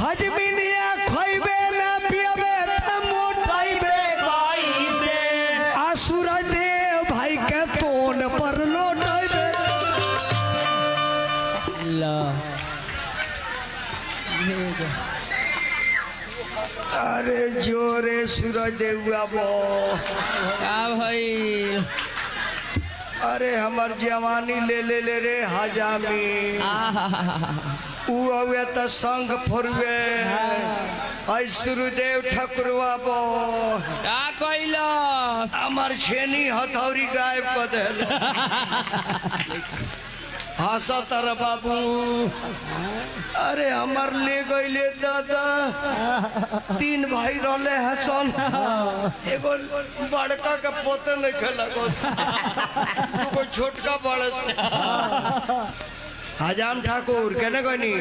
हजमिनिया खइबे ना पियबे त मोटाइबे कैसे आसुर देव भाई के तोन पर लौटाइबे ला अरे जोरे सूरज देवुआ बो का भाई अरे हमार जवानी ले ले ले रे हजामी उ अवे त संग फोरवे आई सूर्यदेव ठाकुरवा बो का कइलस हमार छेनी हथौरी गायब कर देल हंसा तारा बाबू अरे हमार ले गईले दादा 3 भाई रहले हसन एगो बड़का का पोते नहीं खेला को कोई छोटका बड़ा हजाम ठाकुर केने गनी